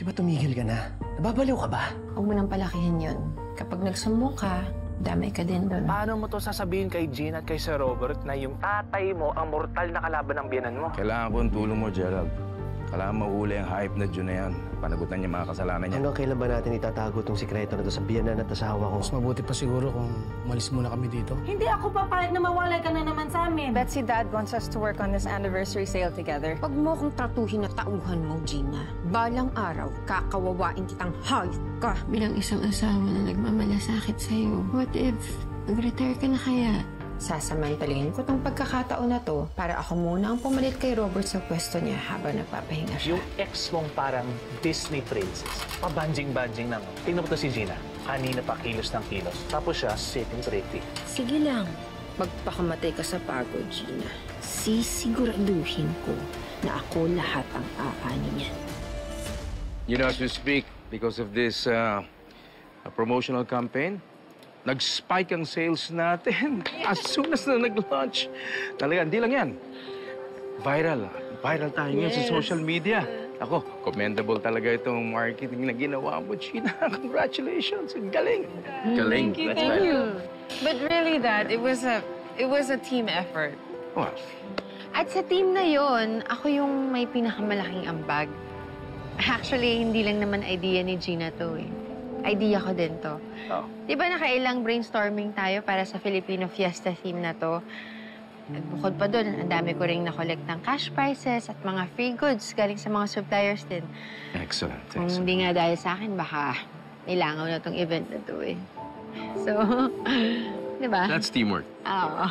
ba tumigil ka na? Nababaliw ka ba? Huwag mo nang palakihin yun. Kapag nagsumbong ka, damay ka din doon. Paano mo to sasabihin kay Gina at kay Sir Robert na yung tatay mo ang mortal na kalaban ng biyanan mo? Kailangan ko ang tulong mo, Gerald. Kailangan mahuli ang hype na Jun na yan. Panagutan niya mga kasalanan niya. Hanggang kailan ba natin itatago itong sikreto na ito sa biyanan at asawa ko? Mas mabuti pa siguro kung umalis muna kami dito. Hindi ako papayag na mawalay ka na naman sa amin. Betsy, Dad wants us to work on this anniversary sale together. Huwag mo akong tratuhin na tauhan mo, Gina. Balang araw, kakawawain kitang hayop ka. Bilang isang asawa na nagmamalasakit sa'yo, what if nag-retire ka na kaya? Sasamantalahin ko tong pagkakataon na to para ako muna ang pumalit kay Robert sa pwesto niya habang nagpapahinga siya. Yung ex mong parang Disney princess. Pabanjing-banjing naman. Tingnan mo to si Gina. Kanina pa kilos ng kilos. Tapos siya, sitting pretty. Sige lang. Magpakamatay ka sa pagod, Gina. Sisiguraduhin ko na ako lahat ang aani niya. You know, as we speak, because of this promotional campaign, nag-spike ang sales natin as soon as na nag-launch. Talaga, hindi lang yan. Viral. Viral tayo ngayon sa social media. Ako, commendable talaga itong marketing na ginawa mo, Gina. Congratulations. Galing. Galing. Thank you. But really, Dad, it was a team effort. Well, At sa team na yon, ako yung may pinakamalaking ambag. Actually, hindi lang naman idea ni Gina to eh. Idea ko din to. Oh. Di ba nakailang brainstorming tayo para sa Filipino Fiesta theme na to? At bukod pa doon, ang dami ko ring na-collect ng cash prizes at mga free goods galing sa mga suppliers din. excellent. Kung hindi nga dahil sa akin, baka nilangaw na tong event na to eh. So, di ba? That's teamwork. Oo.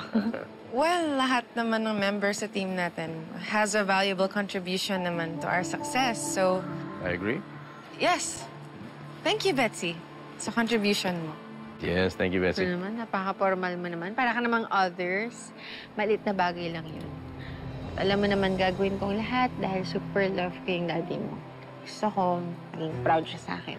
Well, lahat naman ng members sa team natin has a valuable contribution naman to our success. So, I agree. yes. Thank you, Betsy, sa contribution mo. Yes, thank you, Ito Betsy. naman, napaka-formal mo naman. Para ka namang others, maliit na bagay lang yun. At alam mo naman gagawin kong lahat dahil super love ko yung daddy mo. Gusto ko, maging proud siya sa akin.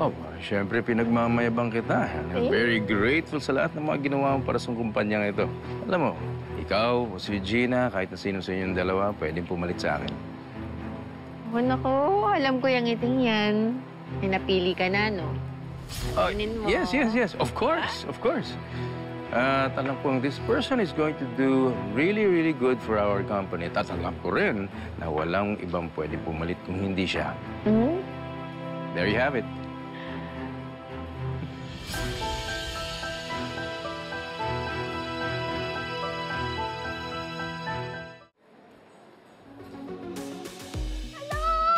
Oh, siyempre, pinagmamayabang kita. I'm very grateful sa lahat ng mga ginawa mo para sa kumpanyang ito. Alam mo, ikaw o si Gina, kahit na sino sa inyong dalawa, pwedeng pumalit sa akin. Oh, naku, alam ko yung ngiting yan. May napili ka na, no? Kunin mo. Yes. Of course. At alam kong this person is going to do really, really good for our company. At alam ko rin na walang ibang pwede pumalit kung hindi siya. Hmm? There you have it.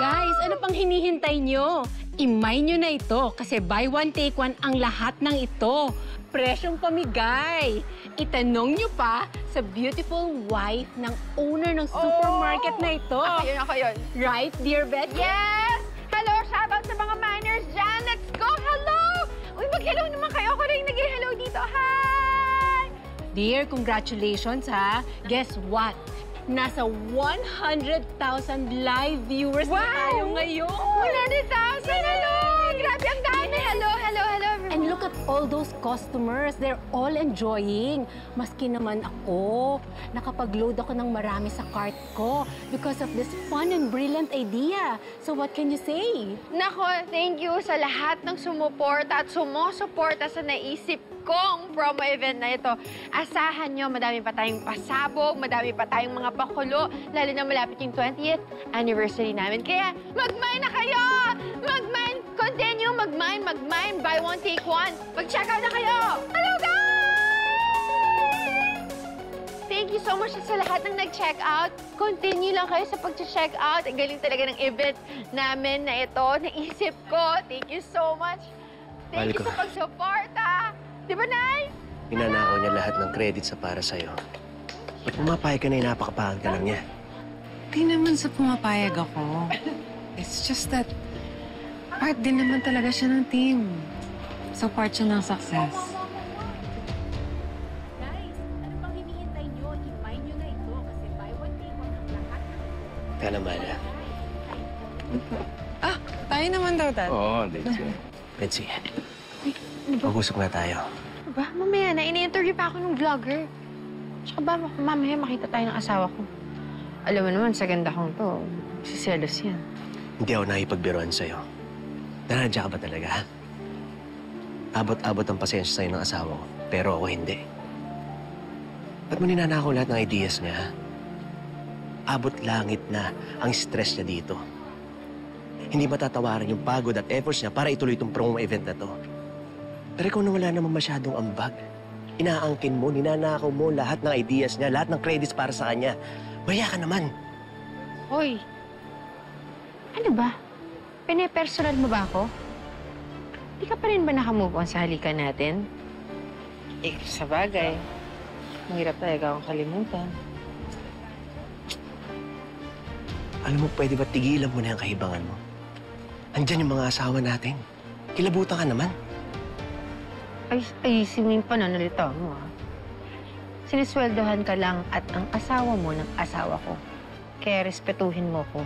Guys, ano pang hinihintay nyo? Imay nyo na ito kasi buy one, take one ang lahat ng ito. Presyong pamigay. Itanong nyo pa sa beautiful wife ng owner ng supermarket na ito. Ako yun. Right, dear Beth? Yes! Hello! Shoutout sa mga miners dyan! Let's go! Hello! Uy, mag-hello naman kayo. Ako rin nag-hello dito. Hi! Dear, congratulations ha. Guess what? Nasa 100,000 live viewers na tayo ngayon. 100,000! Hello! Grabe ang dami! Hello, everyone! And look at all those customers. They're all enjoying. Maski naman ako, nakapag-load ako ng marami sa cart ko because of this fun and brilliant idea. So what can you say? Nako, thank you sa lahat ng sumuporta at sumusuporta sa naisip kong promo event na ito. Asahan nyo, madami pa tayong pasabog, madami pa tayong mga pakulo, lalo na malapit yung 20th anniversary namin. Kaya mag-mine na kayo! Mag-mine! Continue mag-mine, buy one, take one. Mag-check out na kayo! Hello, guys! Thank you so much sa lahat ng nag-check out. Continue lang kayo sa pag-check out. Ang galing talaga ng event namin na ito. Naisip ko. Thank you so much. Thank you sa pag-suporta. Di ba, Nay? Pinanakaw niya lahat ng credit sa para sa'yo. Ba't pumapayag ka na napakapahal ka lang niya? Di naman sa pumapayag ako. It's just that part din naman talaga siya ng team. So part siya ng success. Guys, ano pang hinihintay nyo? Imay nyo na ito kasi buy one, take one ang lahat ng ito. Kaya Mala. Tayo naman daw, Dad. Oo, Daisy. Betsy, mag-usap nga tayo. Ba, mamaya na. Ini-interview pa ako ng vlogger. Tsaka ba, mamaya makita tayo ng asawa ko. Alam mo naman, sa ganda kong to, si Celos yan. Hindi ako nakipagbiruan sa'yo. Nanadya ka ba talaga? Abot-abot ang pasensya sa'yo ng asawa ko, pero ako hindi. Ba't mo ninanakaw lahat ng ideas niya? Abot langit na ang stress niya dito. Hindi matatawaran yung pagod at efforts niya para ituloy itong promo event na to. Pero ikaw na wala naman masyadong ambag. Inaangkin mo, ninanakaw mo lahat ng ideas niya, lahat ng credits para sa kanya. Maya ka naman. Hoy, ano ba? Pine-personal mo ba ako? Di ka pa rin ba nakamove on sa halikan natin? Eh, sa bagay, mahirap talaga akong kalimutan. Alam mo, pwede ba tigilan mo na yung kahibangan mo? Andyan yung mga asawa natin. Kilabutan ka naman. Ayusin mo yung pananalita mo, ha? Sinisweldohan ka lang at ang asawa mo ng asawa ko. Kaya respetuhin mo ko.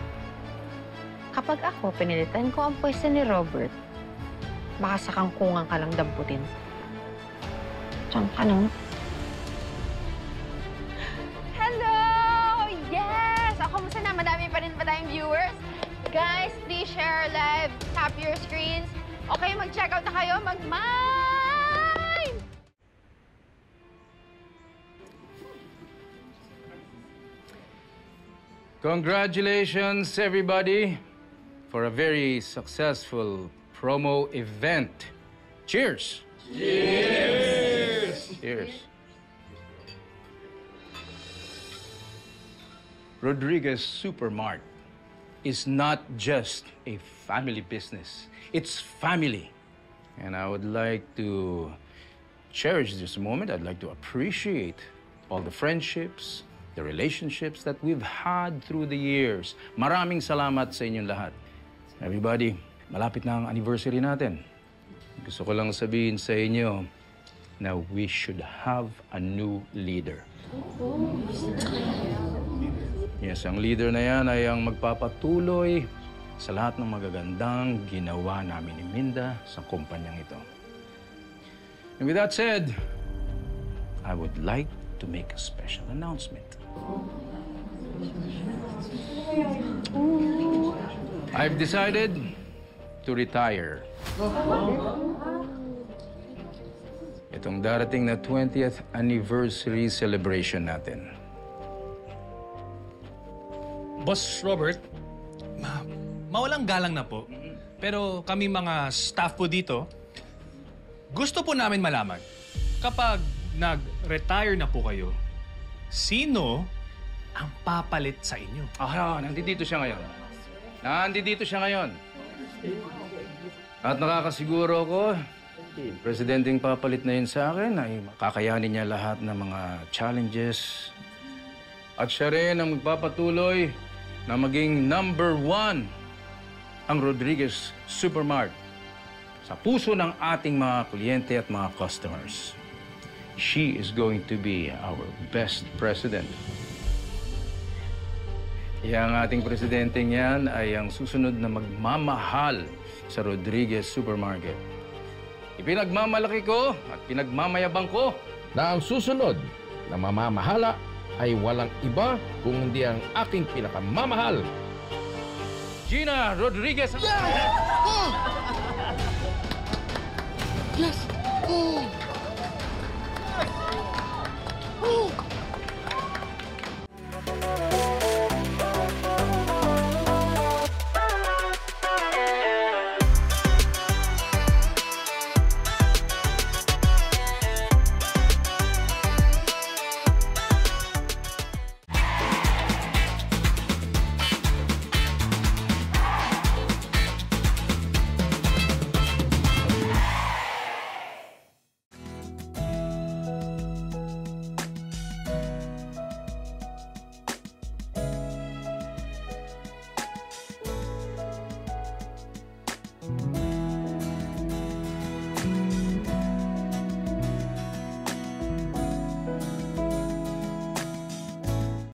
Kapag ako pinilitan ko ang pwesto ni Robert, baka sa kangkungan ka lang damputin. Diyan ka naman. Hello! Yes! Kamusta na? Madami pa rin ba tayong viewers? Guys, please share live. Tap your screens. Okay, mag-check out na kayo. Mag-mine! Congratulations, everybody, for a very successful promo event. Cheers! Cheers! Cheers. Rodriguez Supermart is not just a family business. It's family. And I would like to cherish this moment. I'd like to appreciate all the friendships, the relationships that we've had through the years. Maraming salamat sa inyong lahat. Everybody, malapit na ang anniversary natin. Gusto ko lang sabihin sa inyo na we should have a new leader. Yes, ang leader na yan ay ang magpapatuloy sa lahat ng magagandang ginawa namin ni Minda sa kumpanyang ito. And with that said, I would like to make a special announcement. I've decided to retire. Itong darating na 20th anniversary celebration natin. Boss Robert, mawalang galang na po. Pero kami mga staff po dito, gusto po namin malaman, kapag nag-retire na po kayo, sino ang papalit sa inyo? Nandito siya ngayon. Nandito siya ngayon. At nakakasiguro ko, presidenteng papalit na yun sa akin ay kakayanin niya lahat ng mga challenges. At siya rin ang magpapatuloy na maging #1 ang Rodriguez Supermart sa puso ng ating mga kliyente at mga customers. She is going to be our best president. Ang ating presidenteng yan ay ang susunod na magmamahal sa Rodriguez Supermarket. Ipinagmamalaki ko at pinagmamayabang ko na ang susunod na mamamahala ay walang iba kung hindi ang aking pinakamamahal. Gina Rodriguez! Yes! Oh!